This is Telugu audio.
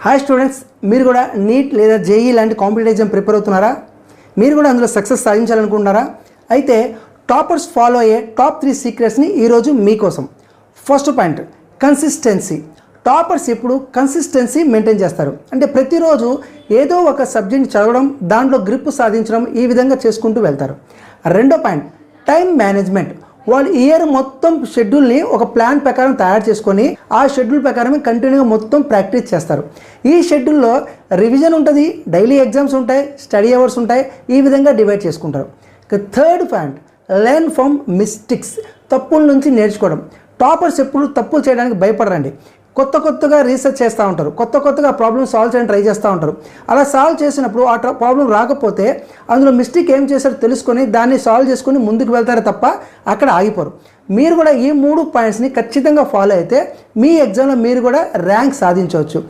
హాయ్ స్టూడెంట్స్, మీరు కూడా నీట్ లేదా జేఈ లాంటి కాంపిటేటివ్ ఎగ్జామ్ ప్రిపేర్ అవుతున్నారా? మీరు కూడా అందులో సక్సెస్ సాధించాలనుకుంటున్నారా? అయితే టాపర్స్ ఫాలో అయ్యే టాప్ 3 సీక్రెట్స్ని ఈరోజు మీకోసం. First point, consistency. టాపర్స్ ఎప్పుడు కన్సిస్టెన్సీ మెయింటైన్ చేస్తారు. అంటే ప్రతిరోజు ఏదో ఒక సబ్జెక్ట్ చదవడం, దాంట్లో గ్రిప్ సాధించడం, ఈ విధంగా చేసుకుంటూ వెళ్తారు. రెండో పాయింట్, టైం మేనేజ్మెంట్. వాళ్ళు ఇయర్ మొత్తం షెడ్యూల్ని ఒక ప్లాన్ ప్రకారం తయారు చేసుకొని ఆ షెడ్యూల్ ప్రకారమే కంటిన్యూగా మొత్తం ప్రాక్టీస్ చేస్తారు. ఈ షెడ్యూల్లో రివిజన్ ఉంటుంది, డైలీ ఎగ్జామ్స్ ఉంటాయి, స్టడీ అవర్స్ ఉంటాయి, ఈ విధంగా డివైడ్ చేసుకుంటారు. Third point, learn from mistakes. తప్పుల నుంచి నేర్చుకోవడం. టాపర్స్ ఎప్పుడు తప్పులు చేయడానికి భయపడరండి. కొత్తగా రీసెర్చ్ చేస్తూ ఉంటారు, కొత్తగా ప్రాబ్లమ్ సాల్వ్ చేయడానికి ట్రై చేస్తూ ఉంటారు. అలా సాల్వ్ చేసినప్పుడు ఆ ప్రాబ్లం రాకపోతే అందులో మిస్టేక్ ఏం చేశారో తెలుసుకొని దాన్ని సాల్వ్ చేసుకొని ముందుకు వెళ్తారే తప్ప అక్కడ ఆగిపోరు. మీరు కూడా ఈ 3 పాయింట్స్ని ఖచ్చితంగా ఫాలో అయితే మీ ఎగ్జామ్లో మీరు కూడా ర్యాంక్ సాధించవచ్చు.